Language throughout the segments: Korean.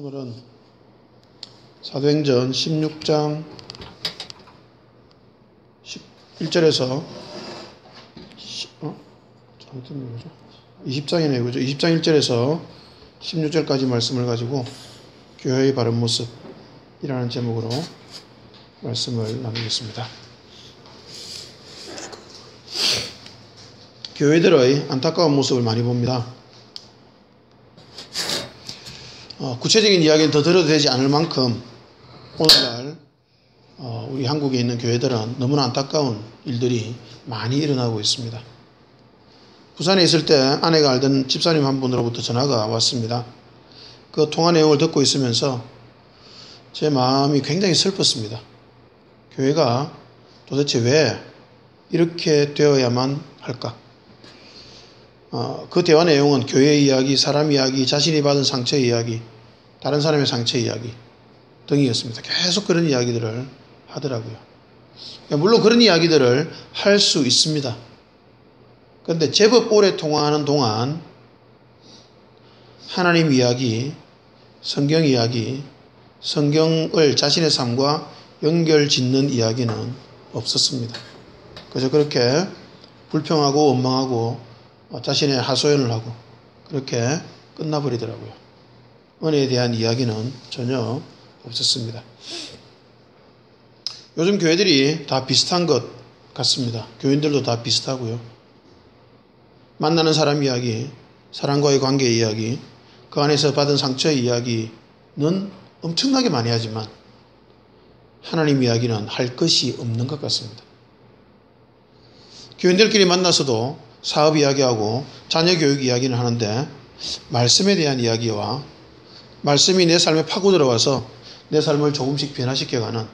오늘은 사도행전 16장 1절에서 20장이네요. 그죠? 20장 1절에서 16절까지 말씀을 가지고 교회의 바른 모습이라는 제목으로 말씀을 나누겠습니다. 교회들의 안타까운 모습을 많이 봅니다. 구체적인 이야기는 더 들어도 되지 않을 만큼 오늘날 우리 한국에 있는 교회들은 너무나 안타까운 일들이 많이 일어나고 있습니다. 부산에 있을 때 아내가 알던 집사님 한 분으로부터 전화가 왔습니다. 그 통화 내용을 듣고 있으면서 제 마음이 굉장히 슬펐습니다. 교회가 도대체 왜 이렇게 되어야만 할까? 그 대화 내용은 교회 이야기, 사람 이야기, 자신이 받은 상처 이야기, 다른 사람의 상처 이야기 등이었습니다. 계속 그런 이야기들을 하더라고요. 물론 그런 이야기들을 할 수 있습니다. 그런데 제법 오래 통화하는 동안 하나님 이야기, 성경 이야기, 성경을 자신의 삶과 연결 짓는 이야기는 없었습니다. 그래서 그렇게 불평하고 원망하고 자신의 하소연을 하고 그렇게 끝나버리더라고요. 은혜에 대한 이야기는 전혀 없었습니다. 요즘 교회들이 다 비슷한 것 같습니다. 교인들도 다 비슷하고요. 만나는 사람 이야기, 사람과의 관계 이야기, 그 안에서 받은 상처의 이야기는 엄청나게 많이 하지만 하나님 이야기는 할 것이 없는 것 같습니다. 교인들끼리 만나서도 사업 이야기하고 자녀 교육 이야기는 하는데 말씀에 대한 이야기와 말씀이 내 삶에 파고 들어와서 내 삶을 조금씩 변화시켜가는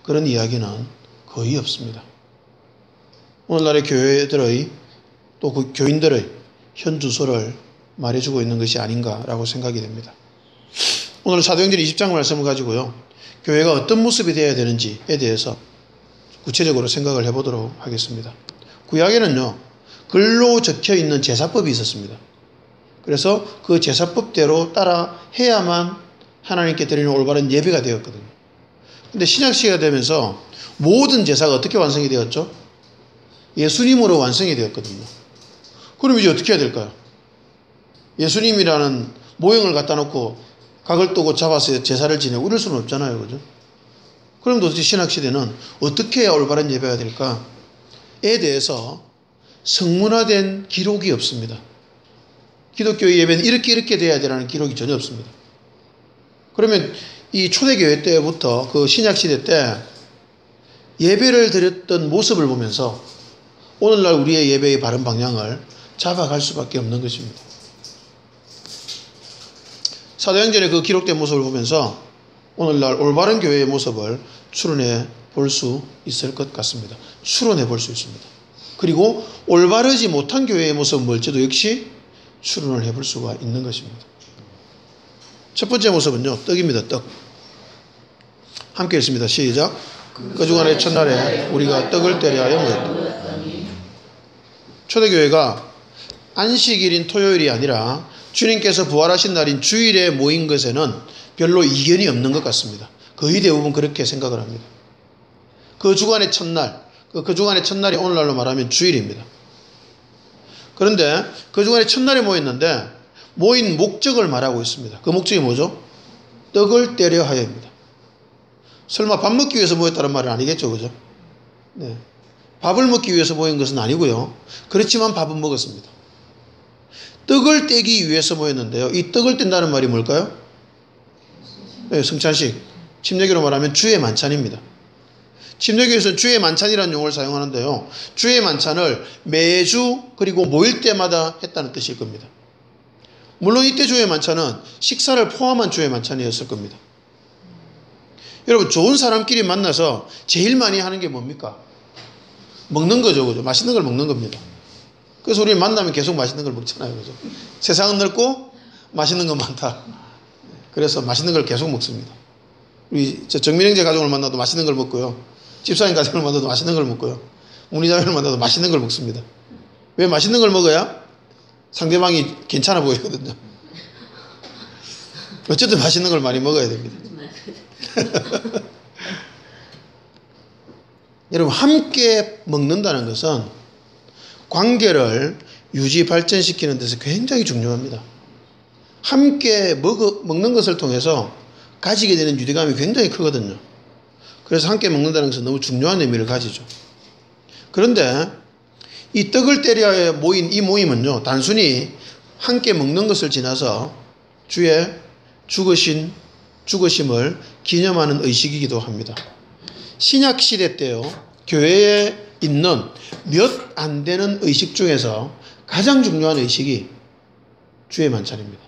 그런 이야기는 거의 없습니다. 오늘날의 교회들의 또 그 교인들의 현 주소를 말해주고 있는 것이 아닌가라고 생각이 됩니다. 오늘 사도행전 20장 말씀을 가지고요. 교회가 어떤 모습이 되어야 되는지에 대해서 구체적으로 생각을 해보도록 하겠습니다. 구약에는요. 글로 적혀있는 제사법이 있었습니다. 그래서 그 제사법대로 따라 해야만 하나님께 드리는 올바른 예배가 되었거든요. 그런데 신약시대가 되면서 모든 제사가 어떻게 완성이 되었죠? 예수님으로 완성이 되었거든요. 그럼 이제 어떻게 해야 될까요? 예수님이라는 모형을 갖다 놓고 각을 뜨고 잡아서 제사를 지내고 이럴 수는 없잖아요. 그죠? 그럼 도대체 신약시대는 어떻게 해야 올바른 예배가 될까에 대해서 성문화된 기록이 없습니다. 기독교의 예배는 이렇게 돼야 되라는 기록이 전혀 없습니다. 그러면 이 초대교회 때부터 그 신약시대 때 예배를 드렸던 모습을 보면서 오늘날 우리의 예배의 바른 방향을 잡아갈 수밖에 없는 것입니다. 사도행전의 그 기록된 모습을 보면서 오늘날 올바른 교회의 모습을 추론해 볼 수 있을 것 같습니다. 추론해 볼 수 있습니다. 그리고 올바르지 못한 교회의 모습은 뭘지도 역시 추론을 해볼 수가 있는 것입니다. 첫 번째 모습은요. 떡입니다. 떡. 함께 읽습니다. 시작. 그 주간의 첫날에 우리가 떡을 떼려 하여 모였다. 초대교회가 안식일인 토요일이 아니라 주님께서 부활하신 날인 주일에 모인 것에는 별로 이견이 없는 것 같습니다. 거의 대부분 그렇게 생각을 합니다. 그 주간의 첫날, 그 주간의 첫날이 오늘날로 말하면 주일입니다. 그런데 그 주간에 첫날에 모였는데 모인 목적을 말하고 있습니다. 그 목적이 뭐죠? 떡을 떼려 하여입니다. 설마 밥 먹기 위해서 모였다는 말은 아니겠죠. 그죠? 네. 밥을 먹기 위해서 모인 것은 아니고요. 그렇지만 밥은 먹었습니다. 떡을 떼기 위해서 모였는데요. 이 떡을 뗀다는 말이 뭘까요? 네, 성찬식. 침례교로 말하면 주의 만찬입니다. 침례교에서는 주의 만찬이라는 용어를 사용하는데요. 주의 만찬을 매주 그리고 모일 때마다 했다는 뜻일 겁니다. 물론 이때 주의 만찬은 식사를 포함한 주의 만찬이었을 겁니다. 여러분 좋은 사람끼리 만나서 제일 많이 하는 게 뭡니까? 먹는 거죠. 그죠? 맛있는 걸 먹는 겁니다. 그래서 우리 만나면 계속 맛있는 걸 먹잖아요. 그죠? 세상은 넓고 맛있는 건 많다. 그래서 맛있는 걸 계속 먹습니다. 우리 정민형제 가족을 만나도 맛있는 걸 먹고요. 집사님 가족을 만나도 맛있는 걸 먹고요. 문희자매를 만나도 맛있는 걸 먹습니다. 왜 맛있는 걸 먹어야 상대방이 괜찮아 보이거든요. 어쨌든 맛있는 걸 많이 먹어야 됩니다. 여러분, 함께 먹는다는 것은 관계를 유지 발전시키는 데서 굉장히 중요합니다. 함께 먹는 것을 통해서 가지게 되는 유대감이 굉장히 크거든요. 그래서 함께 먹는다는 것은 너무 중요한 의미를 가지죠. 그런데 이 떡을 때려 모인 이 모임은요, 단순히 함께 먹는 것을 지나서 주의 죽으심을 기념하는 의식이기도 합니다. 신약 시대 때요, 교회에 있는 몇 안 되는 의식 중에서 가장 중요한 의식이 주의 만찬입니다.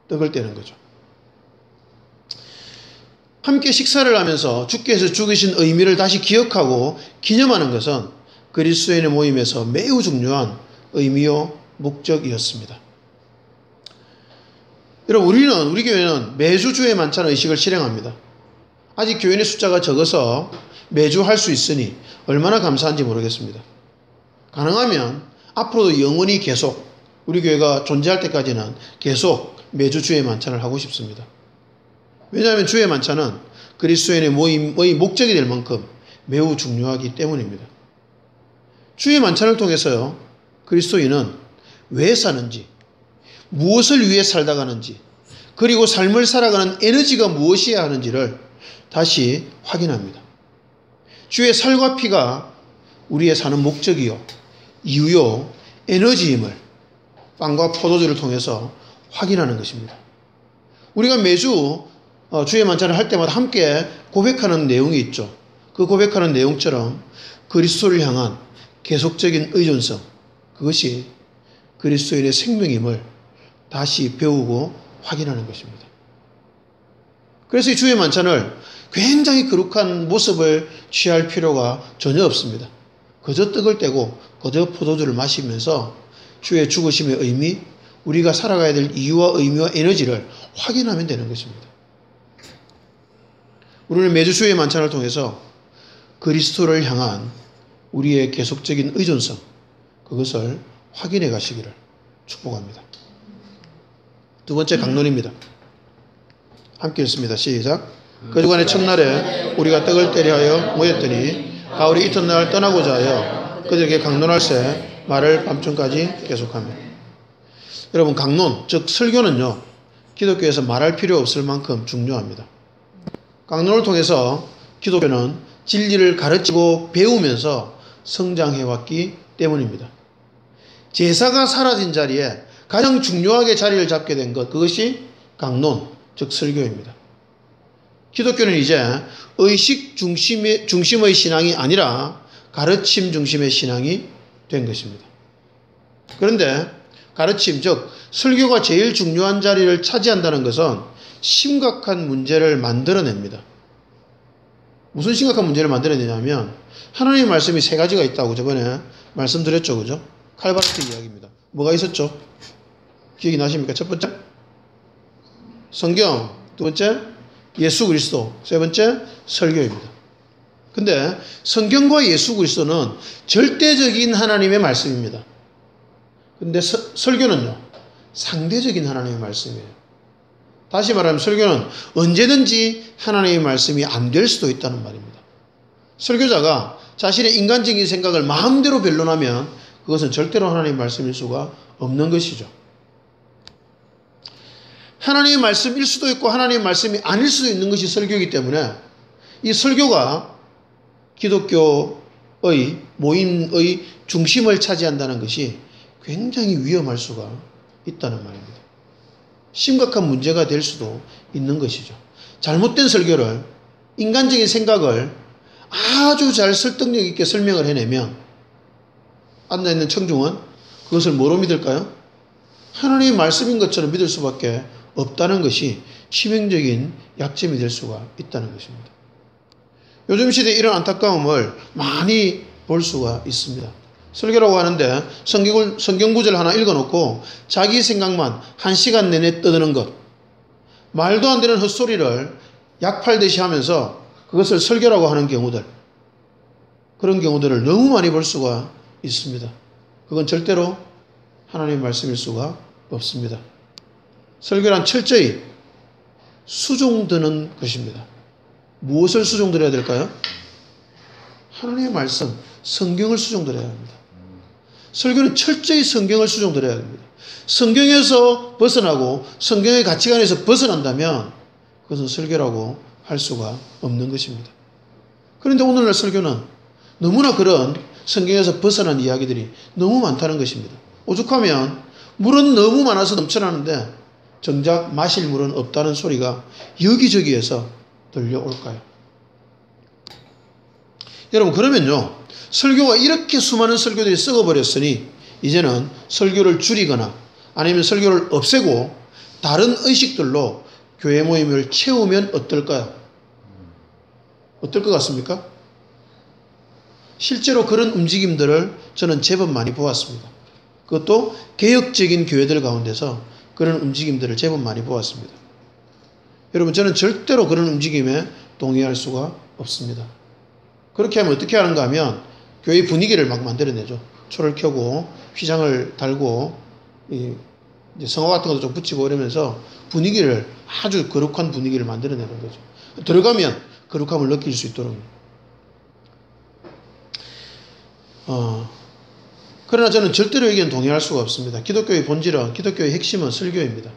떡을 떼는 거죠. 함께 식사를 하면서 주께서 죽으신 의미를 다시 기억하고 기념하는 것은 그리스도인의 모임에서 매우 중요한 의미요 목적이었습니다. 여러분, 우리 교회는 매주 주의 만찬 의식을 실행합니다. 아직 교인의 숫자가 적어서 매주 할 수 있으니 얼마나 감사한지 모르겠습니다. 가능하면 앞으로도 영원히 계속 우리 교회가 존재할 때까지는 계속 매주 주의 만찬을 하고 싶습니다. 왜냐하면 주의 만찬은 그리스도인의 모임의 목적이 될 만큼 매우 중요하기 때문입니다. 주의 만찬을 통해서요, 그리스도인은 왜 사는지, 무엇을 위해 살다 가는지, 그리고 삶을 살아가는 에너지가 무엇이어야 하는지를 다시 확인합니다. 주의 살과 피가 우리의 사는 목적이요, 이유요, 에너지임을 빵과 포도주를 통해서 확인하는 것입니다. 우리가 매주 주의 만찬을 할 때마다 함께 고백하는 내용이 있죠. 그 고백하는 내용처럼 그리스도를 향한 계속적인 의존성, 그것이 그리스도인의 생명임을 다시 배우고 확인하는 것입니다. 그래서 이 주의 만찬을 굉장히 거룩한 모습을 취할 필요가 전혀 없습니다. 그저 떡을 떼고 그저 포도주를 마시면서 주의 죽으심의 의미, 우리가 살아가야 될 이유와 의미와 에너지를 확인하면 되는 것입니다. 우리는 매주 주의 만찬을 통해서 그리스도를 향한 우리의 계속적인 의존성, 그것을 확인해 가시기를 축복합니다. 두 번째 강론입니다. 함께 읽습니다. 시작. 그 주간의 첫날에 우리가 떡을 떼려 하여 모였더니 바울이 이튿날 떠나고자 하여 그들에게 강론할새 말을 밤중까지 계속하며. 여러분, 강론, 즉 설교는요, 기독교에서 말할 필요 없을 만큼 중요합니다. 강론을 통해서 기독교는 진리를 가르치고 배우면서 성장해왔기 때문입니다. 제사가 사라진 자리에 가장 중요하게 자리를 잡게 된 것, 그것이 강론, 즉 설교입니다. 기독교는 이제 의식 중심의 신앙이 아니라 가르침 중심의 신앙이 된 것입니다. 그런데 가르침, 즉 설교가 제일 중요한 자리를 차지한다는 것은 심각한 문제를 만들어냅니다. 무슨 심각한 문제를 만들어내냐면, 하나님의 말씀이 세 가지가 있다고 저번에 말씀드렸죠, 그죠? 칼바르트 이야기입니다. 뭐가 있었죠? 기억이 나십니까? 첫 번째, 성경. 두 번째, 예수 그리스도. 세 번째, 설교입니다. 근데 성경과 예수 그리스도는 절대적인 하나님의 말씀입니다. 근데 설교는요, 상대적인 하나님의 말씀이에요. 다시 말하면 설교는 언제든지 하나님의 말씀이 안 될 수도 있다는 말입니다. 설교자가 자신의 인간적인 생각을 마음대로 변론하면 그것은 절대로 하나님의 말씀일 수가 없는 것이죠. 하나님의 말씀일 수도 있고 하나님의 말씀이 아닐 수도 있는 것이 설교이기 때문에 이 설교가 기독교의 모임의 중심을 차지한다는 것이 굉장히 위험할 수가 있다는 말입니다. 심각한 문제가 될 수도 있는 것이죠. 잘못된 설교를, 인간적인 생각을 아주 잘 설득력 있게 설명을 해내면 앉아있는 청중은 그것을 뭐로 믿을까요? 하나님의 말씀인 것처럼 믿을 수밖에 없다는 것이 치명적인 약점이 될 수가 있다는 것입니다. 요즘 시대에 이런 안타까움을 많이 볼 수가 있습니다. 설교라고 하는데 성경 구절 하나 읽어놓고 자기 생각만 1시간 내내 떠드는 것, 말도 안 되는 헛소리를 약팔듯이 하면서 그것을 설교라고 하는 경우들, 그런 경우들을 너무 많이 볼 수가 있습니다. 그건 절대로 하나님의 말씀일 수가 없습니다. 설교란 철저히 수종드는 것입니다. 무엇을 수종드려야 될까요? 하나님의 말씀, 성경을 수종드려야 합니다. 설교는 철저히 성경을 수종드려야 합니다. 성경에서 벗어나고 성경의 가치관에서 벗어난다면 그것은 설교라고 할 수가 없는 것입니다. 그런데 오늘날 설교는 너무나 그런 성경에서 벗어난 이야기들이 너무 많다는 것입니다. 오죽하면 물은 너무 많아서 넘쳐나는데 정작 마실 물은 없다는 소리가 여기저기에서 들려올까요? 여러분, 그러면요, 설교가 이렇게 수많은 설교들이 썩어버렸으니 이제는 설교를 줄이거나 아니면 설교를 없애고 다른 의식들로 교회 모임을 채우면 어떨까요? 어떨 것 같습니까? 실제로 그런 움직임들을 저는 제법 많이 보았습니다. 그것도 개혁적인 교회들 가운데서 그런 움직임들을 제법 많이 보았습니다. 여러분, 저는 절대로 그런 움직임에 동의할 수가 없습니다. 그렇게 하면 어떻게 하는가 하면 교회 분위기를 막 만들어내죠. 초를 켜고 휘장을 달고 이제 성화 같은 것도 좀 붙이고 이러면서 분위기를, 아주 거룩한 분위기를 만들어내는 거죠. 들어가면 거룩함을 느낄 수 있도록. 그러나 저는 절대로 여기는 동의할 수가 없습니다. 기독교의 본질은, 기독교의 핵심은 설교입니다.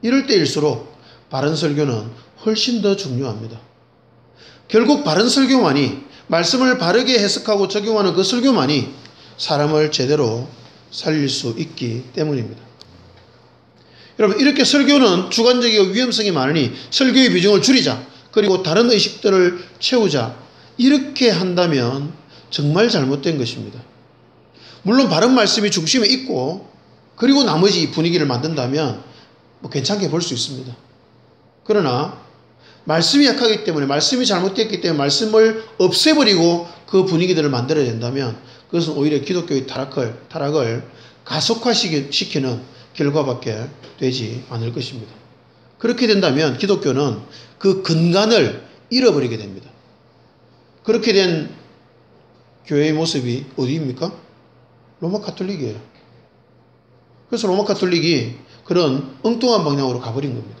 이럴 때일수록 바른 설교는 훨씬 더 중요합니다. 결국 바른 설교만이, 말씀을 바르게 해석하고 적용하는 그 설교만이 사람을 제대로 살릴 수 있기 때문입니다. 여러분, 이렇게 설교는 주관적이고 위험성이 많으니 설교의 비중을 줄이자, 그리고 다른 의식들을 채우자, 이렇게 한다면 정말 잘못된 것입니다. 물론 바른 말씀이 중심에 있고 그리고 나머지 분위기를 만든다면 뭐 괜찮게 볼 수 있습니다. 그러나 말씀이 약하기 때문에, 말씀이 잘못됐기 때문에 말씀을 없애버리고 그 분위기들을 만들어야 된다면 그것은 오히려 기독교의 타락을 가속화시키는 결과밖에 되지 않을 것입니다. 그렇게 된다면 기독교는 그 근간을 잃어버리게 됩니다. 그렇게 된 교회의 모습이 어디입니까? 로마 가톨릭이에요. 그래서 로마 가톨릭이 그런 엉뚱한 방향으로 가버린 겁니다.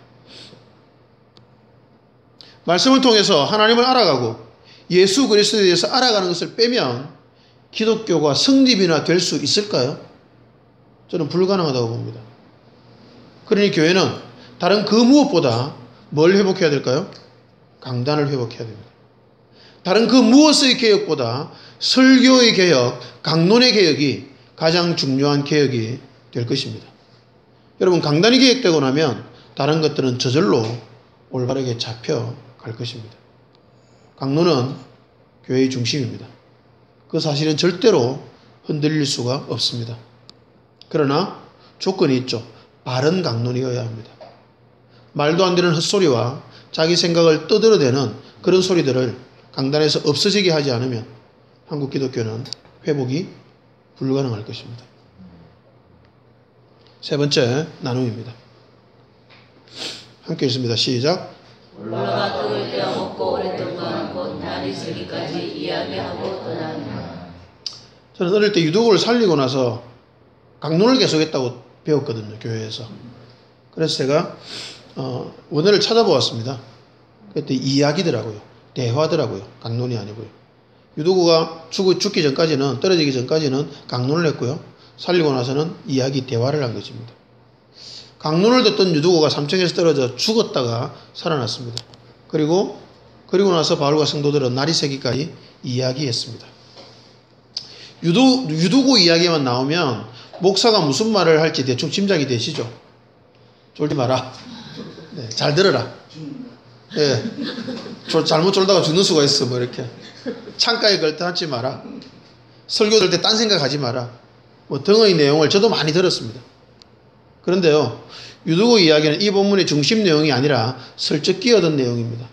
말씀을 통해서 하나님을 알아가고 예수 그리스도에 대해서 알아가는 것을 빼면 기독교가 성립이나 될 수 있을까요? 저는 불가능하다고 봅니다. 그러니 교회는 다른 그 무엇보다 뭘 회복해야 될까요? 강단을 회복해야 됩니다. 다른 그 무엇의 개혁보다 설교의 개혁, 강론의 개혁이 가장 중요한 개혁이 될 것입니다. 여러분, 강단이 개혁되고 나면 다른 것들은 저절로 올바르게 잡혀갈 것입니다. 강론은 교회의 중심입니다. 그 사실은 절대로 흔들릴 수가 없습니다. 그러나 조건이 있죠. 바른 강론이어야 합니다. 말도 안 되는 헛소리와 자기 생각을 떠들어대는 그런 소리들을 강단에서 없어지게 하지 않으면 한국 기독교는 회복이 불가능할 것입니다. 세 번째 나눔입니다. 함께 읽습니다. 시작. 올라가 떡을 떼어 먹고 오랫동안 곧 날이 새기까지 이야기하고 떠나니라. 저는 어릴 때 유독을 살리고 나서 강론을 계속했다고 배웠거든요, 교회에서. 그래서 제가 원어를 찾아보았습니다. 그때 이야기더라고요. 대화더라고요. 강론이 아니고요. 유도구가 죽기 전까지는, 떨어지기 전까지는 강론을 했고요. 살리고 나서는 이야기, 대화를 한 것입니다. 강론을 듣던 유도구가 3층에서 떨어져 죽었다가 살아났습니다. 그리고 나서 바울과 성도들은 날이 새기까지 이야기했습니다. 유도구 이야기만 나오면 목사가 무슨 말을 할지 대충 짐작이 되시죠? 쫄지 마라. 네, 잘 들어라. 네, 잘못 쫄다가 죽는 수가 있어. 뭐 이렇게 창가에 걸터앉지 마라. 설교 들 때 딴 생각하지 마라. 뭐 등의 내용을 저도 많이 들었습니다. 그런데요, 유도구 이야기는 이 본문의 중심 내용이 아니라 슬쩍 끼어든 내용입니다.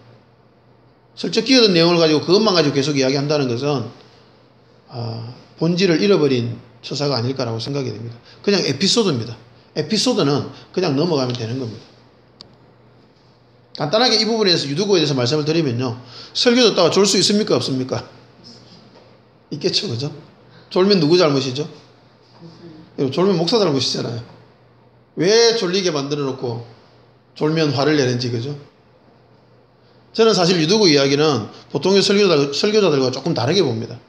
슬쩍 끼어든 내용을 가지고 그것만 가지고 계속 이야기한다는 것은 본질을 잃어버린 처사가 아닐까라고 생각이 됩니다. 그냥 에피소드입니다. 에피소드는 그냥 넘어가면 되는 겁니다. 간단하게 이 부분에서 유도구에 대해서 말씀을 드리면요, 설교 듣다가 졸 수 있습니까? 없습니까? 있겠죠, 그죠? 졸면 누구 잘못이죠? 졸면 목사 잘못이잖아요. 왜 졸리게 만들어 놓고 졸면 화를 내는지, 그죠? 저는 사실 유두구 이야기는 보통의 설교자들과 조금 다르게 봅니다.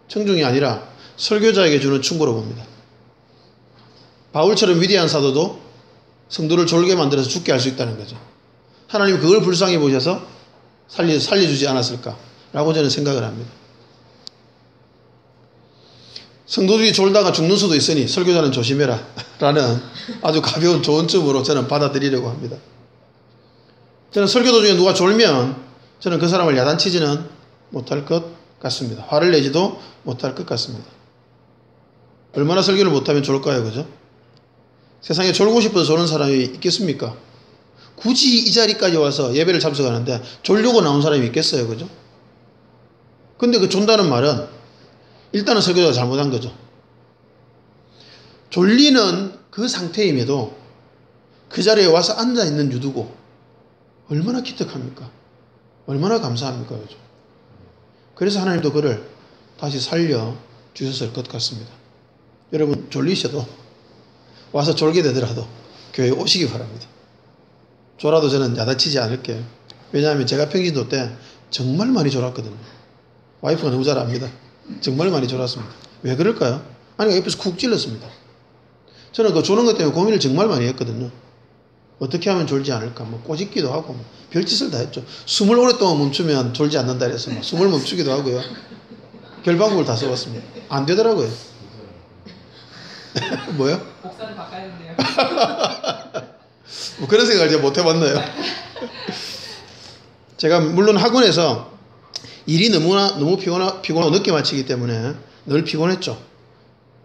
청중이 아니라 설교자에게 주는 충고로 봅니다. 바울처럼 위대한 사도도 성도를 졸게 만들어서 죽게 할 수 있다는 거죠. 하나님 그걸 불쌍히 보셔서 살려주지 않았을까라고 저는 생각을 합니다. 성도들이 졸다가 죽는 수도 있으니 설교자는 조심해라 라는 아주 가벼운 조언점으로 저는 받아들이려고 합니다. 저는 설교 도중에 누가 졸면 저는 그 사람을 야단치지는 못할 것 같습니다. 화를 내지도 못할 것 같습니다. 얼마나 설교를 못하면 졸까요, 그죠? 세상에 졸고 싶어서 졸는 사람이 있겠습니까? 굳이 이 자리까지 와서 예배를 참석하는데 졸려고 나온 사람이 있겠어요, 그죠? 근데 그 존다는 말은 일단은 설교자가 잘못한 거죠. 졸리는 그 상태임에도 그 자리에 와서 앉아있는 유두고 얼마나 기특합니까? 얼마나 감사합니까? 그죠? 그래서 하나님도 그를 다시 살려주셨을 것 같습니다. 여러분 졸리셔도 와서 졸게 되더라도 교회에 오시기 바랍니다. 졸아도 저는 야단치지 않을게요. 왜냐하면 제가 평신도 때 정말 많이 졸았거든요. 와이프가 너무 잘 압니다. 정말 많이 졸았습니다. 왜 그럴까요? 아니 옆에서 쿡 찔렀습니다. 저는 그 조는 것 때문에 고민을 정말 많이 했거든요. 어떻게 하면 졸지 않을까? 뭐 꼬집기도 하고 뭐 별짓을 다 했죠. 숨을 오랫동안 멈추면 졸지 않는다 그래서 막 숨을 멈추기도 하고요. 별 방법을 다 써봤습니다. 안 되더라고요. 뭐요? 복사를 바꿔야 된대요. 뭐 그런 생각을 제가 못 해봤나요? 제가 물론 학원에서 일이 너무 피곤하고 늦게 마치기 때문에 늘 피곤했죠.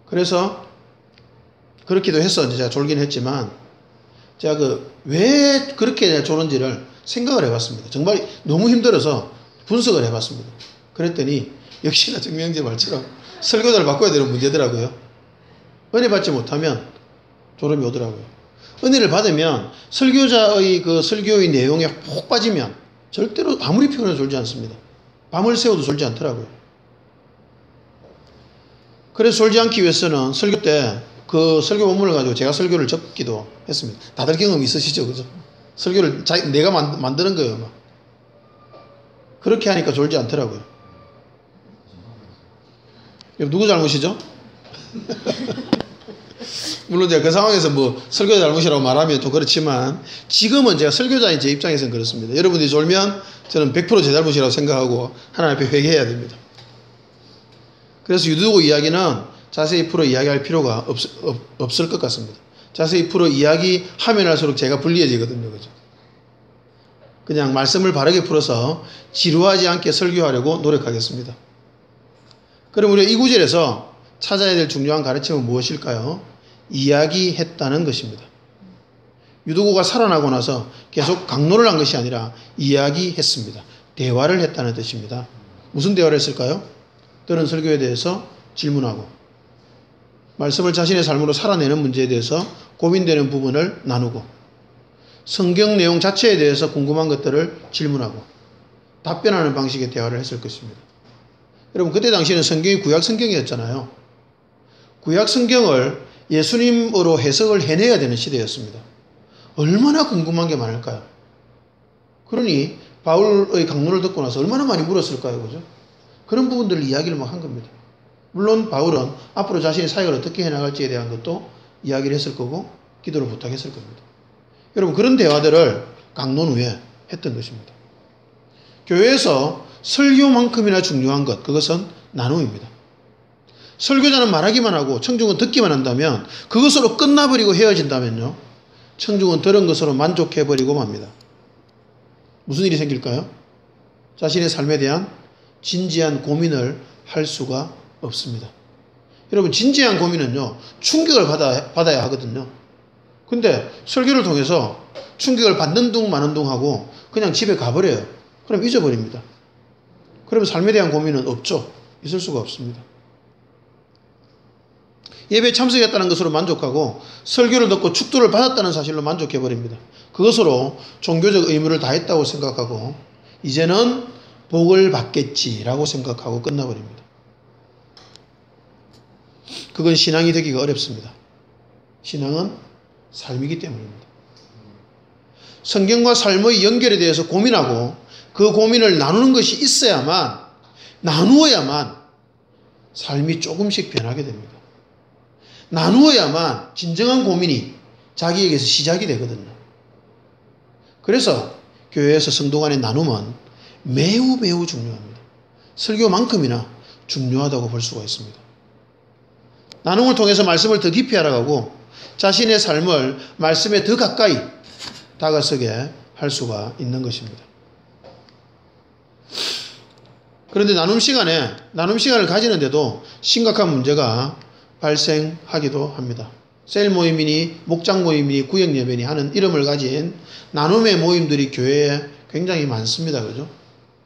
그래서 그렇기도 했어. 제가 졸긴 했지만 제가 왜 그렇게 졸은지를 생각을 해봤습니다. 정말 너무 힘들어서 분석을 해봤습니다. 그랬더니 역시나 정명재 말처럼 설교자를 바꿔야 되는 문제더라고요. 은혜 받지 못하면 졸음이 오더라고요. 은혜를 받으면 설교자의 그 설교의 내용에 푹 빠지면 절대로 아무리 피곤해도 졸지 않습니다. 밤을 새워도 졸지 않더라고요. 그래서 졸지 않기 위해서는 설교 때 그 설교 본문을 가지고 제가 설교를 적기도 했습니다. 다들 경험 있으시죠? 그죠? 설교를 내가 만드는 거예요. 막. 그렇게 하니까 졸지 않더라고요. 누구 잘못이죠? 물론 제가 그 상황에서 뭐 설교자 잘못이라고 말하면 또 그렇지만 지금은 제가 설교자인 제 입장에서는 그렇습니다. 여러분들이 졸면 저는 100% 제 잘못이라고 생각하고 하나님 앞에 회개해야 됩니다. 그래서 유두고 이야기는 자세히 풀어 이야기할 필요가 없을 것 같습니다. 자세히 풀어 이야기하면 할수록 제가 불리해지거든요. 그죠? 그냥 말씀을 바르게 풀어서 지루하지 않게 설교하려고 노력하겠습니다. 그럼 우리가 이 구절에서 찾아야 될 중요한 가르침은 무엇일까요? 이야기했다는 것입니다. 유두고가 살아나고 나서 계속 강론을 한 것이 아니라 이야기했습니다. 대화를 했다는 뜻입니다. 무슨 대화를 했을까요? 들은 설교에 대해서 질문하고 말씀을 자신의 삶으로 살아내는 문제에 대해서 고민되는 부분을 나누고 성경 내용 자체에 대해서 궁금한 것들을 질문하고 답변하는 방식의 대화를 했을 것입니다. 여러분 그때 당시에는 성경이 구약 성경이었잖아요. 구약 성경을 예수님으로 해석을 해내야 되는 시대였습니다. 얼마나 궁금한 게 많을까요? 그러니 바울의 강론을 듣고 나서 얼마나 많이 물었을까요? 그죠? 그런 부분들을 이야기를 막 한 겁니다. 물론 바울은 앞으로 자신의 사역을 어떻게 해나갈지에 대한 것도 이야기를 했을 거고 기도를 부탁했을 겁니다. 여러분 그런 대화들을 강론 후에 했던 것입니다. 교회에서 설교만큼이나 중요한 것 그것은 나눔입니다. 설교자는 말하기만 하고 청중은 듣기만 한다면 그것으로 끝나버리고 헤어진다면요. 청중은 들은 것으로 만족해버리고 맙니다. 무슨 일이 생길까요? 자신의 삶에 대한 진지한 고민을 할 수가 없습니다. 여러분 진지한 고민은요. 충격을 받아야 하거든요. 근데 설교를 통해서 충격을 받는 둥 마는 둥 하고 그냥 집에 가버려요. 그럼 잊어버립니다. 그러면 삶에 대한 고민은 없죠. 있을 수가 없습니다. 예배에 참석했다는 것으로 만족하고 설교를 듣고 축도를 받았다는 사실로 만족해버립니다. 그것으로 종교적 의무를 다했다고 생각하고 이제는 복을 받겠지라고 생각하고 끝나버립니다. 그건 신앙이 되기가 어렵습니다. 신앙은 삶이기 때문입니다. 성경과 삶의 연결에 대해서 고민하고 그 고민을 나누는 것이 나누어야만 삶이 조금씩 변하게 됩니다. 나누어야만 진정한 고민이 자기에게서 시작이 되거든요. 그래서 교회에서 성도 간의 나눔은 매우 매우 중요합니다. 설교만큼이나 중요하다고 볼 수가 있습니다. 나눔을 통해서 말씀을 더 깊이 알아가고 자신의 삶을 말씀에 더 가까이 다가서게 할 수가 있는 것입니다. 그런데 나눔 시간을 가지는데도 심각한 문제가 발생하기도 합니다. 셀 모임이니 목장 모임이니 구역 예배니 하는 이름을 가진 나눔의 모임들이 교회에 굉장히 많습니다. 그죠?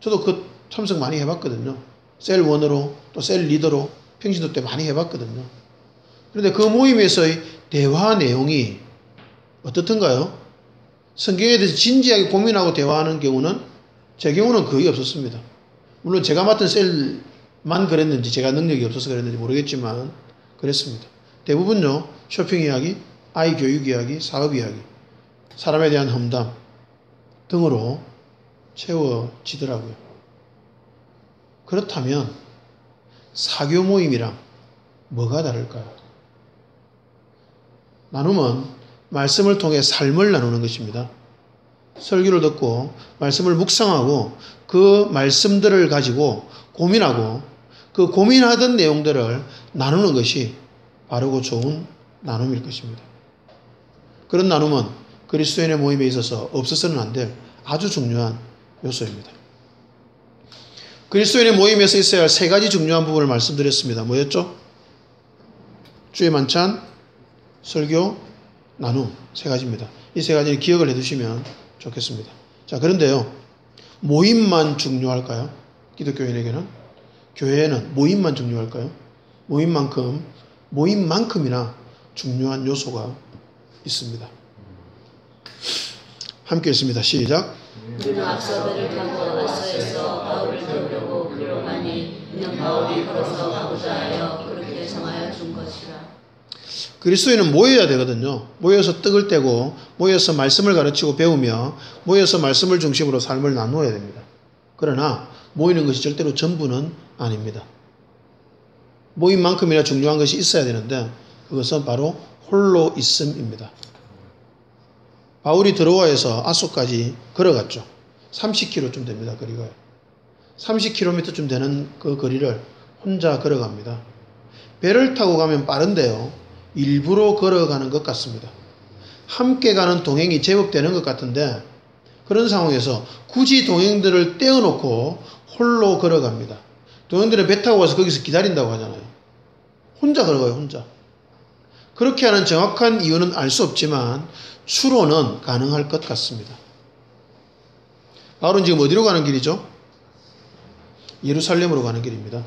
저도 그 참석 많이 해봤거든요. 셀 원으로 또 셀 리더로 평신도 때 많이 해봤거든요. 그런데 그 모임에서의 대화 내용이 어떻던가요? 성경에 대해서 진지하게 고민하고 대화하는 경우는 제 경우는 거의 없었습니다. 물론 제가 맡은 셀만 그랬는지 제가 능력이 없어서 그랬는지 모르겠지만 그랬습니다. 대부분요, 쇼핑 이야기, 아이 교육 이야기, 사업 이야기, 사람에 대한 험담 등으로 채워지더라고요. 그렇다면 사교 모임이랑 뭐가 다를까요? 나눔은 말씀을 통해 삶을 나누는 것입니다. 설교를 듣고 말씀을 묵상하고 그 말씀들을 가지고 고민하고 그 고민하던 내용들을 나누는 것이 바르고 좋은 나눔일 것입니다. 그런 나눔은 그리스도인의 모임에 있어서 없어서는 안 될 아주 중요한 요소입니다. 그리스도인의 모임에서 있어야 할 세 가지 중요한 부분을 말씀드렸습니다. 뭐였죠? 주의 만찬, 설교, 나눔 세 가지입니다. 이 세 가지를 기억을 해두시면 좋겠습니다. 자, 그런데요, 모임만 중요할까요? 기독교인에게는? 교회에는 모임만 중요할까요? 모임만큼이나 중요한 요소가 있습니다. 함께 읽습니다. 시작. 우리는 앞서 배를 타고 아소에서 바울을 태우려고 그로 가니 이는 바울이 걸어서 가고자 하여 그렇게 정하여 준 것이라. 그리스도인은 모여야 되거든요. 모여서 떡을 떼고 모여서 말씀을 가르치고 배우며 모여서 말씀을 중심으로 삶을 나누어야 됩니다. 그러나 모이는 것이 절대로 전부는 아닙니다. 모임만큼이나 중요한 것이 있어야 되는데 그것은 바로 홀로 있음입니다. 바울이 드로아에서 아소까지 걸어갔죠. 30km쯤 됩니다. 거리가. 30km쯤 되는 그 거리를 혼자 걸어갑니다. 배를 타고 가면 빠른데요, 일부러 걸어가는 것 같습니다. 함께 가는 동행이 제법 되는 것 같은데 그런 상황에서 굳이 동행들을 떼어놓고 홀로 걸어갑니다. 동행들은 배 타고 와서 거기서 기다린다고 하잖아요. 혼자 걸어가요. 혼자. 그렇게 하는 정확한 이유는 알 수 없지만 추론은 가능할 것 같습니다. 바울은 지금 어디로 가는 길이죠? 예루살렘으로 가는 길입니다.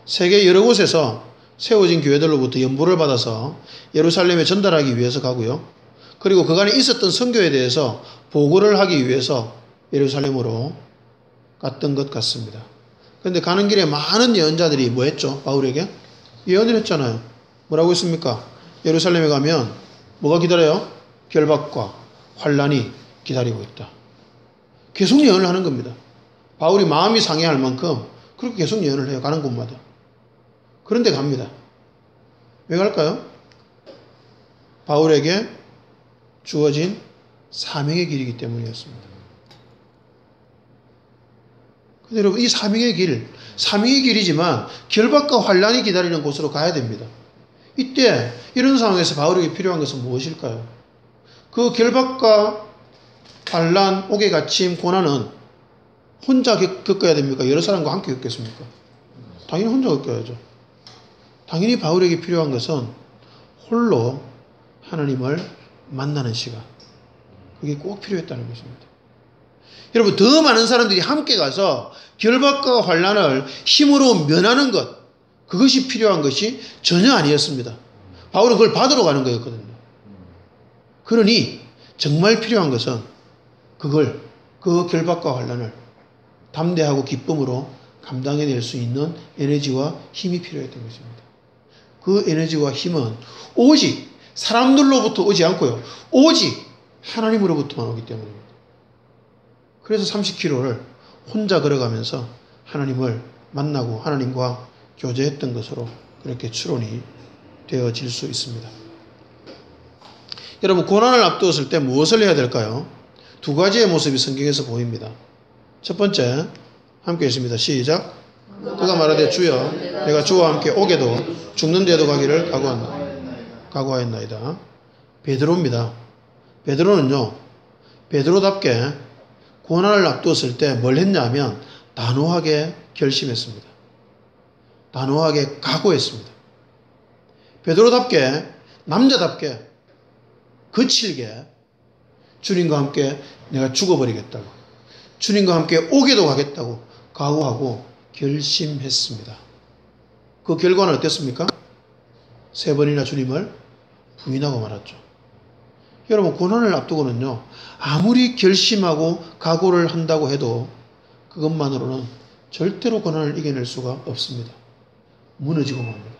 세계 여러 곳에서 세워진 교회들로부터 연보를 받아서 예루살렘에 전달하기 위해서 가고요. 그리고 그간에 있었던 선교에 대해서 보고를 하기 위해서 예루살렘으로 갔던 것 같습니다. 그런데 가는 길에 많은 예언자들이 뭐 했죠? 바울에게? 예언을 했잖아요. 뭐라고 했습니까? 예루살렘에 가면 뭐가 기다려요? 결박과 환란이 기다리고 있다. 계속 예언을 하는 겁니다. 바울이 마음이 상해할 만큼 그렇게 계속 예언을 해요. 가는 곳마다. 그런데 갑니다. 왜 갈까요? 바울에게 주어진 사명의 길이기 때문이었습니다. 근데 여러분, 이 사명의 길이지만 결박과 환란이 기다리는 곳으로 가야 됩니다. 이때 이런 상황에서 바울에게 필요한 것은 무엇일까요? 그 결박과 환란, 옥에 갇힘, 고난은 혼자 겪어야 됩니까? 여러 사람과 함께 겪겠습니까? 당연히 혼자 겪어야죠. 당연히 바울에게 필요한 것은 홀로 하나님을 만나는 시간. 그게 꼭 필요했다는 것입니다. 여러분, 더 많은 사람들이 함께 가서 결박과 환란을 힘으로 면하는 것, 그것이 필요한 것이 전혀 아니었습니다. 바울은 그걸 받으러 가는 거였거든요. 그러니 정말 필요한 것은 그 결박과 환란을 담대하고 기쁨으로 감당해낼 수 있는 에너지와 힘이 필요했던 것입니다. 그 에너지와 힘은 오직 사람들로부터 오지 않고요, 오직 하나님으로부터만 오기 때문입니다. 그래서 30km를 혼자 걸어가면서 하나님을 만나고 하나님과 교제했던 것으로 그렇게 추론이 되어질 수 있습니다. 여러분, 고난을 앞두었을 때 무엇을 해야 될까요? 두 가지의 모습이 성경에서 보입니다. 첫 번째, 함께 읽습니다. 시작. 그가 말하되 주여 내가 주와 함께 오게도 죽는 데도 가기를 각오하였나이다. 베드로입니다. 베드로는요, 베드로답게 고난을 앞두었을 때 뭘 했냐면 단호하게 결심했습니다. 단호하게 각오했습니다. 베드로답게, 남자답게, 거칠게 주님과 함께 내가 죽어버리겠다고, 주님과 함께 오게도 가겠다고 각오하고 결심했습니다. 그 결과는 어땠습니까? 3번이나 주님을 부인하고 말았죠. 여러분, 고난을 앞두고는요, 아무리 결심하고 각오를 한다고 해도 그것만으로는 절대로 고난을 이겨낼 수가 없습니다. 무너지고 맙니다.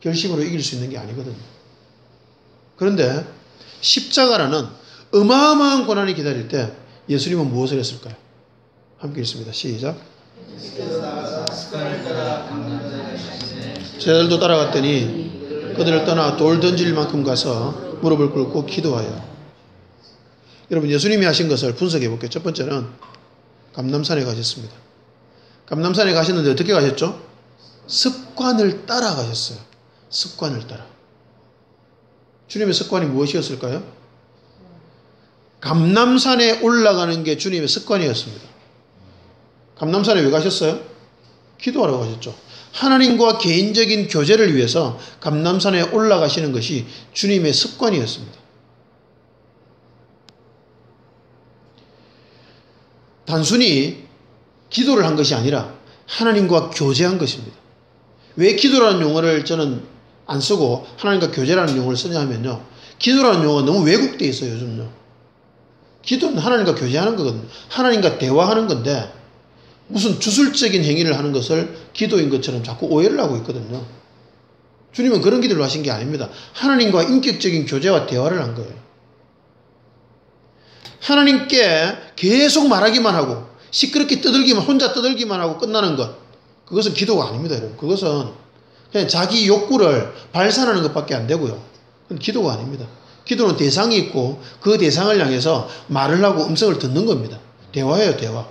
결심으로 이길 수 있는 게 아니거든요. 그런데 십자가라는 어마어마한 고난이 기다릴 때 예수님은 무엇을 했을까요? 함께 읽습니다. 시작. 제자들도 따라갔더니 그들을 떠나 돌 던질 만큼 가서 무릎을 꿇고 기도하여. 여러분, 예수님이 하신 것을 분석해 볼게요. 첫 번째는 감람산에 가셨습니다. 감람산에 가셨는데 어떻게 가셨죠? 습관을 따라 가셨어요. 습관을 따라. 주님의 습관이 무엇이었을까요? 감람산에 올라가는 게 주님의 습관이었습니다. 감람산에 왜 가셨어요? 기도하러 가셨죠. 하나님과 개인적인 교제를 위해서 감람산에 올라가시는 것이 주님의 습관이었습니다. 단순히 기도를 한 것이 아니라 하나님과 교제한 것입니다. 왜 기도라는 용어를 저는 안 쓰고 하나님과 교제라는 용어를 쓰냐 하면요, 기도라는 용어가 너무 왜곡되어 있어요, 요즘요. 기도는 하나님과 교제하는 거거든요. 하나님과 대화하는 건데 무슨 주술적인 행위를 하는 것을 기도인 것처럼 자꾸 오해를 하고 있거든요. 주님은 그런 기도를 하신 게 아닙니다. 하나님과 인격적인 교제와 대화를 한 거예요. 하나님께 계속 말하기만 하고 시끄럽게 혼자 떠들기만 하고 끝나는 것, 그것은 기도가 아닙니다, 여러분. 그것은 그냥 자기 욕구를 발산하는 것밖에 안 되고요. 그건 기도가 아닙니다. 기도는 대상이 있고 그 대상을 향해서 말을 하고 음성을 듣는 겁니다. 대화예요, 대화.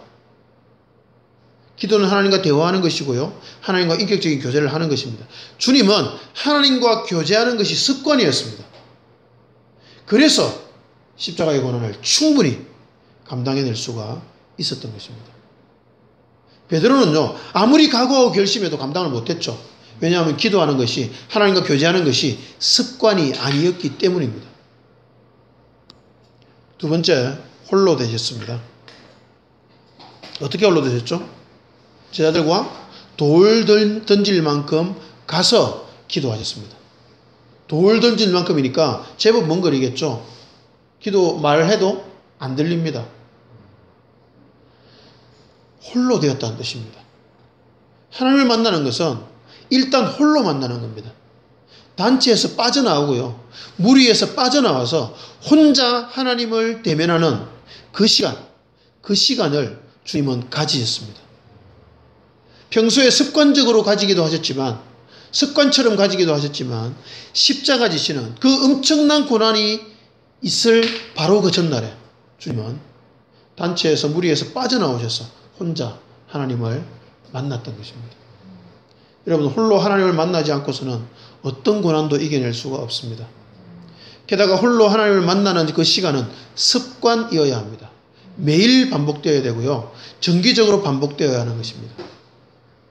기도는 하나님과 대화하는 것이고요, 하나님과 인격적인 교제를 하는 것입니다. 주님은 하나님과 교제하는 것이 습관이었습니다. 그래서 십자가의 고난을 충분히 감당해낼 수가 있었던 것입니다. 베드로는요, 아무리 각오하고 결심해도 감당을 못했죠. 왜냐하면 기도하는 것이, 하나님과 교제하는 것이 습관이 아니었기 때문입니다. 두 번째, 홀로 되셨습니다. 어떻게 홀로 되셨죠? 제자들과 돌 던질 만큼 가서 기도하셨습니다. 돌 던질 만큼이니까 제법 먼 거리겠죠. 기도 말을 해도 안 들립니다. 홀로 되었다는 뜻입니다. 하나님을 만나는 것은 일단 홀로 만나는 겁니다. 단체에서 빠져나오고요, 무리에서 빠져나와서 혼자 하나님을 대면하는 그 시간을 주님은 가지셨습니다. 평소에 습관적으로 가지기도 하셨지만, 습관처럼 가지기도 하셨지만, 십자가 지시는 그 엄청난 고난이 있을 바로 그 전날에 주님은 단체에서, 무리에서 빠져나오셔서 혼자 하나님을 만났던 것입니다. 여러분, 홀로 하나님을 만나지 않고서는 어떤 고난도 이겨낼 수가 없습니다. 게다가 홀로 하나님을 만나는 그 시간은 습관이어야 합니다. 매일 반복되어야 되고요, 정기적으로 반복되어야 하는 것입니다.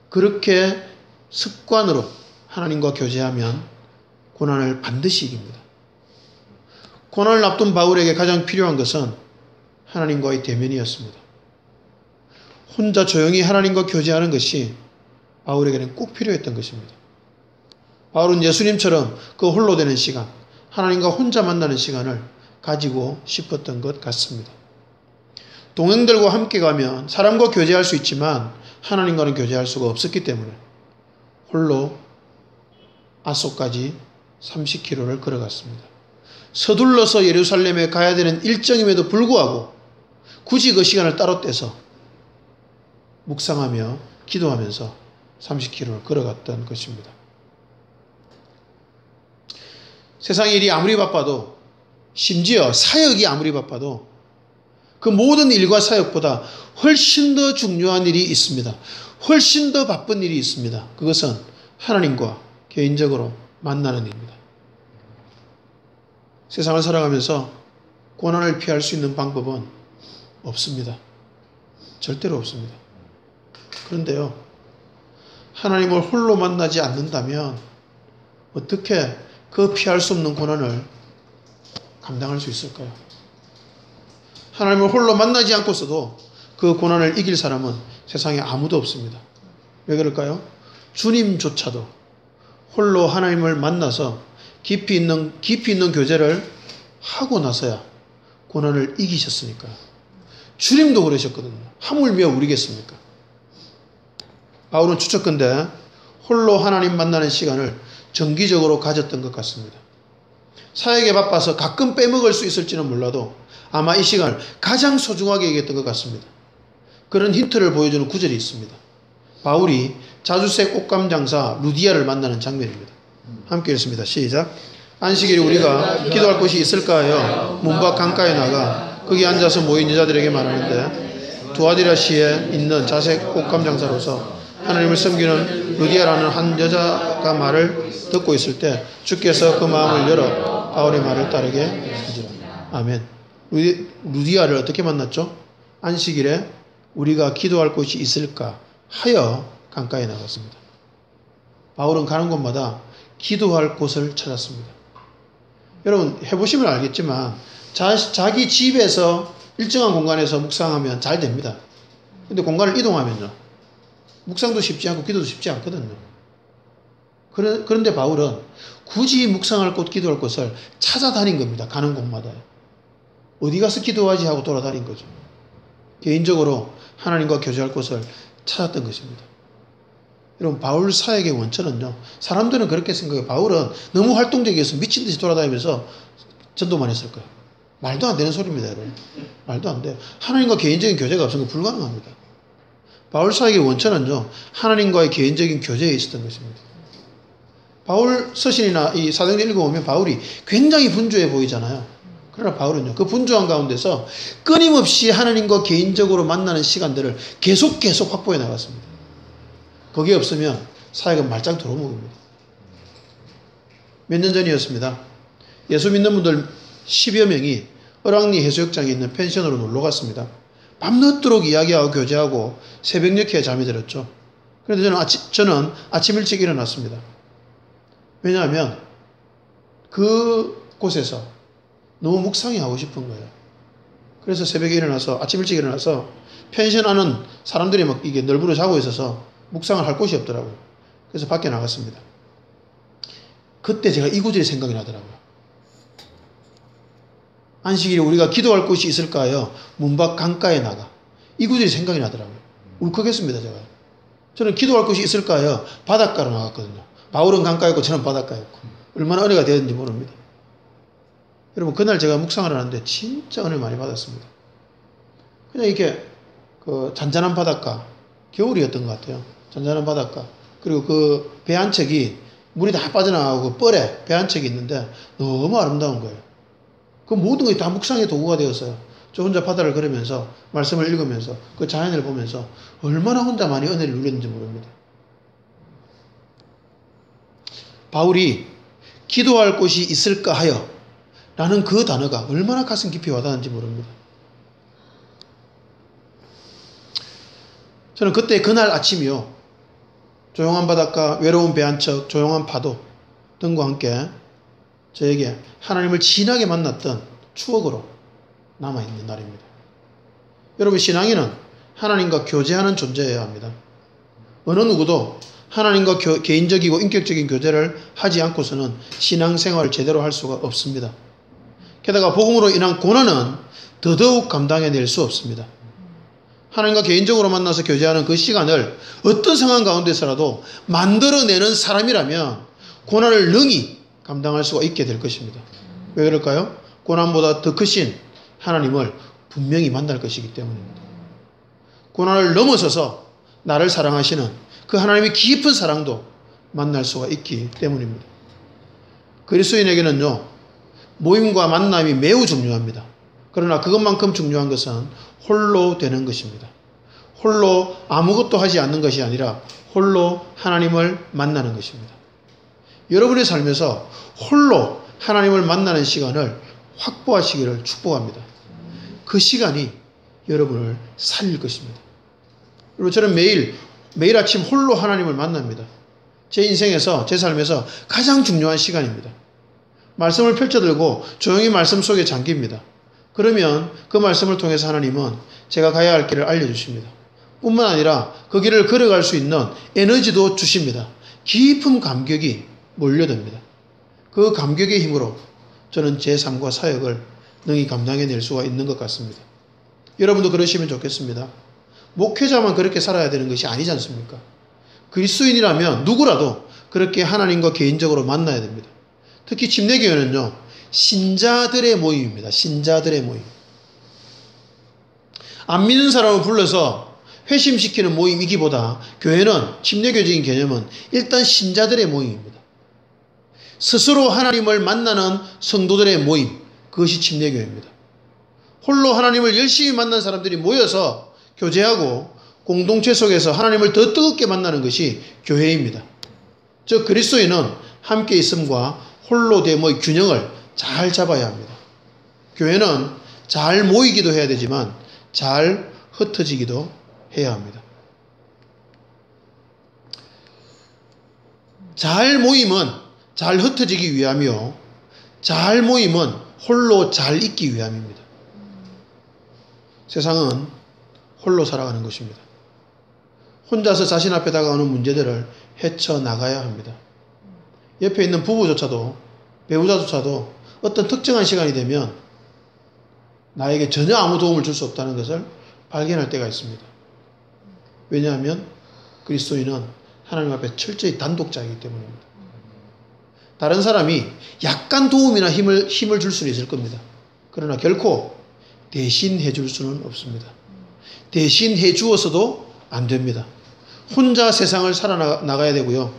그렇게 습관으로 하나님과 교제하면 고난을 반드시 이깁니다. 고난을 앞둔 바울에게 가장 필요한 것은 하나님과의 대면이었습니다. 혼자 조용히 하나님과 교제하는 것이 바울에게는 꼭 필요했던 것입니다. 바울은 예수님처럼 그 홀로 되는 시간, 하나님과 혼자 만나는 시간을 가지고 싶었던 것 같습니다. 동행들과 함께 가면 사람과 교제할 수 있지만 하나님과는 교제할 수가 없었기 때문에 홀로 아소까지 30km를 걸어갔습니다. 서둘러서 예루살렘에 가야 되는 일정임에도 불구하고 굳이 그 시간을 따로 떼서 묵상하며 기도하면서 30km를 걸어갔던 것입니다. 세상 일이 아무리 바빠도, 심지어 사역이 아무리 바빠도 그 모든 일과 사역보다 훨씬 더 중요한 일이 있습니다. 훨씬 더 바쁜 일이 있습니다. 그것은 하나님과 개인적으로 만나는 일입니다. 세상을 살아가면서 고난을 피할 수 있는 방법은 없습니다. 절대로 없습니다. 그런데요, 하나님을 홀로 만나지 않는다면 어떻게 그 피할 수 없는 고난을 감당할 수 있을까요? 하나님을 홀로 만나지 않고서도 그 고난을 이길 사람은 세상에 아무도 없습니다. 왜 그럴까요? 주님조차도 홀로 하나님을 만나서 깊이 있는 교제를 하고 나서야 고난을 이기셨으니까요. 주님도 그러셨거든요. 하물며 우리겠습니까? 바울은 추측컨대 홀로 하나님 만나는 시간을 정기적으로 가졌던 것 같습니다. 사역에 바빠서 가끔 빼먹을 수 있을지는 몰라도 아마 이 시간을 가장 소중하게 여겼던 것 같습니다. 그런 힌트를 보여주는 구절이 있습니다. 바울이 자주색 옷감 장사 루디아를 만나는 장면입니다. 함께 읽습니다. 시작. 안식일에 우리가 기도할 곳이 있을까 하여 문 밖 강가에 나가 거기 앉아서 모인 여자들에게 말하는데 두아디라시에 있는 자색 옷감 장사로서 하나님을 섬기는 루디아라는 한 여자가 말을 듣고 있을 때 주께서 그 마음을 열어 바울의 말을 따르게 하시리라. 아멘. 루디아를 어떻게 만났죠? 안식일에 우리가 기도할 곳이 있을까 하여 강가에 나갔습니다. 바울은 가는 곳마다 기도할 곳을 찾았습니다. 여러분 해보시면 알겠지만 자기 집에서 일정한 공간에서 묵상하면 잘 됩니다. 근데 공간을 이동하면요, 묵상도 쉽지 않고 기도도 쉽지 않거든요. 그런데 바울은 굳이 묵상할 곳, 기도할 곳을 찾아다닌 겁니다. 가는 곳마다요. 어디 가서 기도하지 하고 돌아다닌 거죠. 개인적으로 하나님과 교제할 곳을 찾았던 것입니다. 여러분 바울 사역의 원천은요, 사람들은 그렇게 생각해요. 바울은 너무 활동적이어서 미친 듯이 돌아다니면서 전도만 했을 거예요. 말도 안 되는 소리입니다, 여러분. 말도 안 돼요. 하나님과 개인적인 교제가 없으면 불가능합니다. 바울 사역의 원천은요, 하나님과의 개인적인 교제에 있었던 것입니다. 바울 서신이나 이 사도행전 읽어보면 바울이 굉장히 분주해 보이잖아요. 그러나 바울은요, 그 분주한 가운데서 끊임없이 하나님과 개인적으로 만나는 시간들을 계속 확보해 나갔습니다. 거기에 없으면 사역은 말짱 도루묵입니다. 몇 년 전이었습니다. 예수 믿는 분들 10여 명이 을왕리 해수욕장에 있는 펜션으로 놀러 갔습니다. 밤늦도록 이야기하고 교제하고 새벽녘에 잠이 들었죠. 그런데 저는 아침 일찍 일어났습니다. 왜냐하면 그 곳에서 너무 묵상이 하고 싶은 거예요. 그래서 새벽에 일어나서, 아침 일찍 일어나서 펜션 안은 사람들이 막 이게 널브러 자고 있어서 묵상을 할 곳이 없더라고요. 그래서 밖에 나갔습니다. 그때 제가 이 구절이 생각이 나더라고요. 안식일에 우리가 기도할 곳이 있을까 하여 문 밖 강가에 나가. 이 구절이 생각이 나더라고요. 울컥했습니다, 제가. 저는 기도할 곳이 있을까 하여 바닷가로 나갔거든요. 바울은 강가였고 저는 바닷가였고. 얼마나 은혜가 되었는지 모릅니다. 여러분, 그날 제가 묵상을 하는데 진짜 은혜를 많이 받았습니다. 그냥 이렇게 그 잔잔한 바닷가, 겨울이었던 것 같아요. 잔잔한 바닷가. 그리고 그 배 한 척이 물이 다 빠져나가고 그 뻘에 배 한 척이 있는데 너무 아름다운 거예요. 그 모든 것이 다 묵상의 도구가 되었어요. 저 혼자 바다를 걸으면서 말씀을 읽으면서 그 자연을 보면서 얼마나 혼자 많이 은혜를 누렸는지 모릅니다. 바울이 기도할 곳이 있을까 하여 라는 그 단어가 얼마나 가슴 깊이 와닿는지 모릅니다. 저는 그때 그날 아침이요, 조용한 바닷가, 외로운 배 한 척, 조용한 파도 등과 함께 저에게 하나님을 진하게 만났던 추억으로 남아있는 날입니다. 여러분, 신앙인은 하나님과 교제하는 존재여야 합니다. 어느 누구도 하나님과 개인적이고 인격적인 교제를 하지 않고서는 신앙생활을 제대로 할 수가 없습니다. 게다가 복음으로 인한 고난은 더더욱 감당해낼 수 없습니다. 하나님과 개인적으로 만나서 교제하는 그 시간을 어떤 상황 가운데서라도 만들어내는 사람이라면 고난을 능히 감당할 수가 있게 될 것입니다. 왜 그럴까요? 고난보다 더 크신 하나님을 분명히 만날 것이기 때문입니다. 고난을 넘어서서 나를 사랑하시는 그 하나님의 깊은 사랑도 만날 수가 있기 때문입니다. 그리스도인에게는요, 모임과 만남이 매우 중요합니다. 그러나 그것만큼 중요한 것은 홀로 되는 것입니다. 홀로 아무것도 하지 않는 것이 아니라 홀로 하나님을 만나는 것입니다. 여러분의 삶에서 홀로 하나님을 만나는 시간을 확보하시기를 축복합니다. 그 시간이 여러분을 살릴 것입니다. 그리고 저는 매일 아침 홀로 하나님을 만납니다. 제 인생에서, 제 삶에서 가장 중요한 시간입니다. 말씀을 펼쳐들고 조용히 말씀 속에 잠깁니다. 그러면 그 말씀을 통해서 하나님은 제가 가야 할 길을 알려주십니다. 뿐만 아니라 그 길을 걸어갈 수 있는 에너지도 주십니다. 깊은 감격이 몰려듭니다. 그 감격의 힘으로 저는 제 삶과 사역을 능히 감당해낼 수가 있는 것 같습니다. 여러분도 그러시면 좋겠습니다. 목회자만 그렇게 살아야 되는 것이 아니지 않습니까? 그리스도인이라면 누구라도 그렇게 하나님과 개인적으로 만나야 됩니다. 특히 침례교회는요, 신자들의 모임입니다. 신자들의 모임. 안 믿는 사람을 불러서 회심시키는 모임이기보다 교회는, 침례교적인 개념은 일단 신자들의 모임입니다. 스스로 하나님을 만나는 성도들의 모임, 그것이 침례교회입니다. 홀로 하나님을 열심히 만난 사람들이 모여서 교제하고 공동체 속에서 하나님을 더 뜨겁게 만나는 것이 교회입니다. 즉 그리스도인은 함께 있음과 홀로 됨의 균형을 잘 잡아야 합니다. 교회는 잘 모이기도 해야 되지만 잘 흩어지기도 해야 합니다. 잘 모임은 잘 흩어지기 위함이요, 잘 모임은 홀로 잘 있기 위함입니다. 세상은 홀로 살아가는 것입니다. 혼자서 자신 앞에 다가오는 문제들을 헤쳐나가야 합니다. 옆에 있는 부부조차도, 배우자조차도 어떤 특정한 시간이 되면 나에게 전혀 아무 도움을 줄 수 없다는 것을 발견할 때가 있습니다. 왜냐하면 그리스도인은 하나님 앞에 철저히 단독자이기 때문입니다. 다른 사람이 약간 도움이나 힘을 줄 수는 있을 겁니다. 그러나 결코 대신해 줄 수는 없습니다. 대신해 주어서도 안 됩니다. 혼자 세상을 살아나가야 되고요.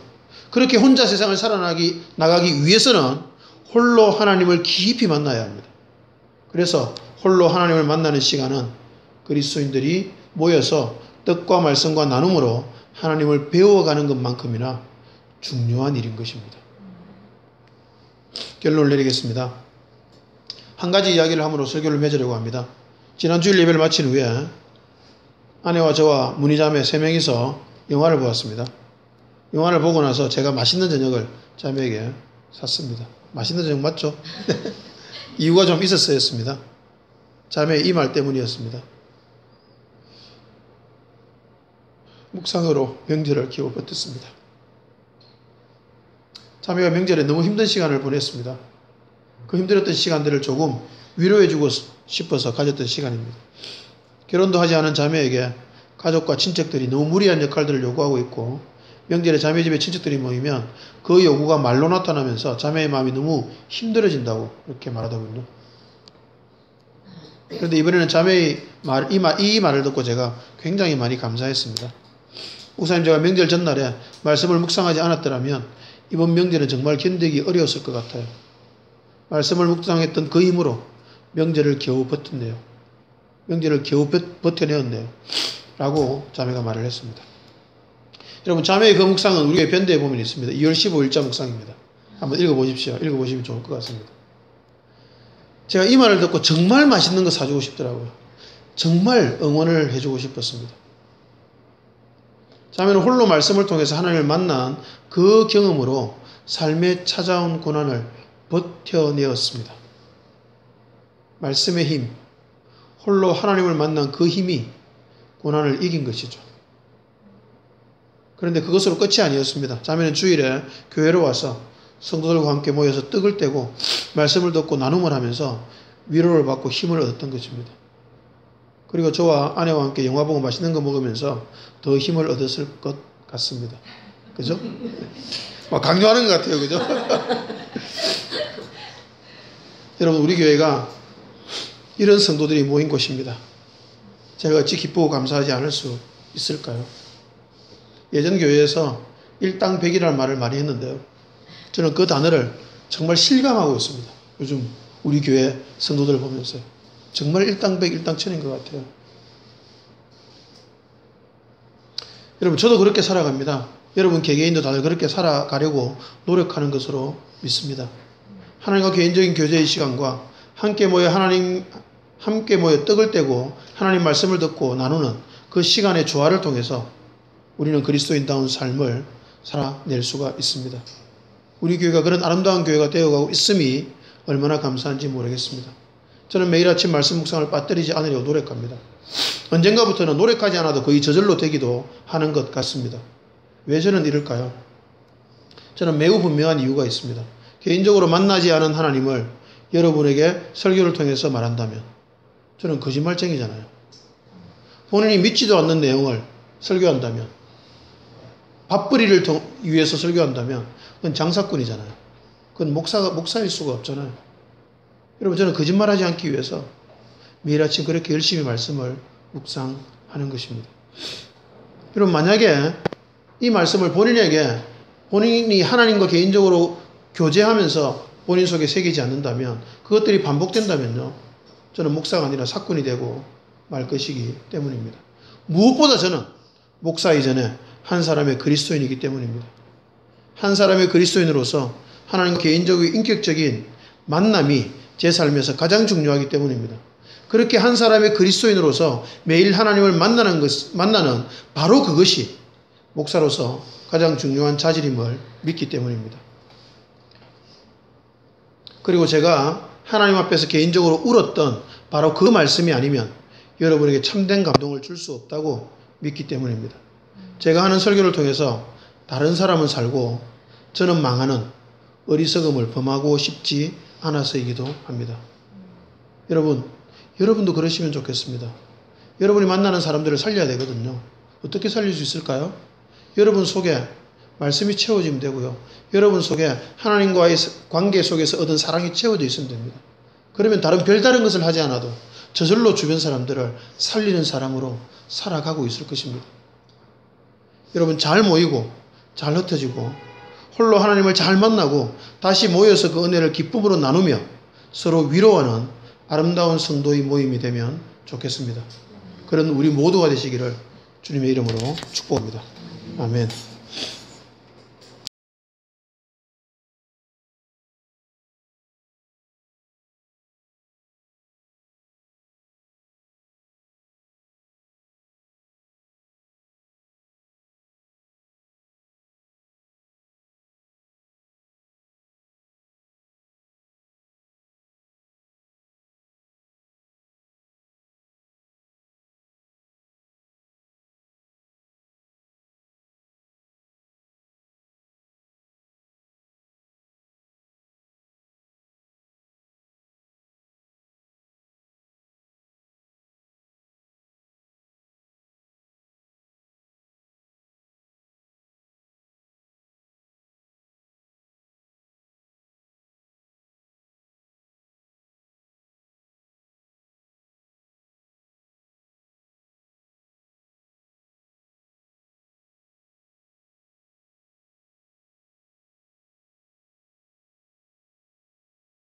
그렇게 혼자 세상을 살아나가기 위해서는 홀로 하나님을 깊이 만나야 합니다. 그래서 홀로 하나님을 만나는 시간은 그리스도인들이 모여서 뜻과 말씀과 나눔으로 하나님을 배워가는 것만큼이나 중요한 일인 것입니다. 결론을 내리겠습니다. 한 가지 이야기를 함으로 설교를 맺으려고 합니다. 지난 주일 예배를 마친 후에 아내와 저와 문희자매 3명이서 영화를 보았습니다. 영화를 보고 나서 제가 맛있는 저녁을 자매에게 샀습니다. 맛있는 저녁 맞죠? 이유가 좀 있었어야 했습니다. 자매의 이 말 때문이었습니다. 묵상으로 명절을 기워 버텼습니다. 자매가 명절에 너무 힘든 시간을 보냈습니다. 그 힘들었던 시간들을 조금 위로해주고 싶어서 가졌던 시간입니다. 결혼도 하지 않은 자매에게 가족과 친척들이 너무 무리한 역할들을 요구하고 있고, 명절에 자매 집에 친척들이 모이면 그 요구가 말로 나타나면서 자매의 마음이 너무 힘들어진다고 그렇게 말하더군요. 그런데 이번에는 자매의 이 말을 듣고 제가 굉장히 많이 감사했습니다. 목사님, 제가 명절 전날에 말씀을 묵상하지 않았더라면 이번 명절은 정말 견디기 어려웠을 것 같아요. 말씀을 묵상했던 그 힘으로 명절을 겨우 버텼네요. 명절을 겨우 버텨내었네요. 라고 자매가 말을 했습니다. 여러분, 자매의 그 묵상은 우리의 변대에 보면 있습니다. 2월 15일자 묵상입니다. 한번 읽어보십시오. 읽어보시면 좋을 것 같습니다. 제가 이 말을 듣고 정말 맛있는 거 사주고 싶더라고요. 정말 응원을 해주고 싶었습니다. 자매는 홀로 말씀을 통해서 하나님을 만난 그 경험으로 삶에 찾아온 고난을 버텨내었습니다. 말씀의 힘, 홀로 하나님을 만난 그 힘이 고난을 이긴 것이죠. 그런데 그것으로 끝이 아니었습니다. 자매는 주일에 교회로 와서 성도들과 함께 모여서 떡을 떼고 말씀을 듣고 나눔을 하면서 위로를 받고 힘을 얻었던 것입니다. 그리고 저와 아내와 함께 영화 보고 맛있는 거 먹으면서 더 힘을 얻었을 것 같습니다. 그죠? 막 강요하는 것 같아요. 그죠? 여러분, 우리 교회가 이런 성도들이 모인 곳입니다. 제가 어찌 기쁘고 감사하지 않을 수 있을까요? 예전 교회에서 일당백이라는 말을 많이 했는데요. 저는 그 단어를 정말 실감하고 있습니다. 요즘 우리 교회 성도들 보면서 정말 일당백, 일당천인 것 같아요. 여러분, 저도 그렇게 살아갑니다. 여러분 개개인도 다들 그렇게 살아가려고 노력하는 것으로 믿습니다. 하나님과 개인적인 교제의 시간과 함께 모여 떡을 떼고 하나님 말씀을 듣고 나누는 그 시간의 조화를 통해서 우리는 그리스도인다운 삶을 살아낼 수가 있습니다. 우리 교회가 그런 아름다운 교회가 되어가고 있음이 얼마나 감사한지 모르겠습니다. 저는 매일 아침 말씀 묵상을 빠뜨리지 않으려고 노력합니다. 언젠가부터는 노력하지 않아도 거의 저절로 되기도 하는 것 같습니다. 왜 저는 이럴까요? 저는 매우 분명한 이유가 있습니다. 개인적으로 만나지 않은 하나님을 여러분에게 설교를 통해서 말한다면 저는 거짓말쟁이잖아요. 본인이 믿지도 않는 내용을 설교한다면, 밥벌이를 위해서 설교한다면 그건 장사꾼이잖아요. 그건 목사일 수가 없잖아요. 여러분, 저는 거짓말하지 않기 위해서 매일 아침 그렇게 열심히 말씀을 묵상하는 것입니다. 여러분, 만약에 이 말씀을 본인이 하나님과 개인적으로 교제하면서 본인 속에 새기지 않는다면, 그것들이 반복된다면요, 저는 목사가 아니라 사꾼이 되고 말 것이기 때문입니다. 무엇보다 저는 목사 이전에 한 사람의 그리스도인이기 때문입니다. 한 사람의 그리스도인으로서 하나님과 개인적이고 인격적인 만남이 제 삶에서 가장 중요하기 때문입니다. 그렇게 한 사람의 그리스도인으로서 매일 하나님을 만나는 바로 그것이 목사로서 가장 중요한 자질임을 믿기 때문입니다. 그리고 제가 하나님 앞에서 개인적으로 울었던 바로 그 말씀이 아니면 여러분에게 참된 감동을 줄 수 없다고 믿기 때문입니다. 제가 하는 설교를 통해서 다른 사람은 살고 저는 망하는 어리석음을 범하고 싶지 않아서이기도 합니다. 여러분도 그러시면 좋겠습니다. 여러분이 만나는 사람들을 살려야 되거든요. 어떻게 살릴 수 있을까요? 여러분 속에 말씀이 채워지면 되고요. 여러분 속에 하나님과의 관계 속에서 얻은 사랑이 채워져 있으면 됩니다. 그러면 별다른 것을 하지 않아도 저절로 주변 사람들을 살리는 사람으로 살아가고 있을 것입니다. 여러분, 잘 모이고 잘 흩어지고 홀로 하나님을 잘 만나고 다시 모여서 그 은혜를 기쁨으로 나누며 서로 위로하는 아름다운 성도의 모임이 되면 좋겠습니다. 그런 우리 모두가 되시기를 주님의 이름으로 축복합니다. 아멘.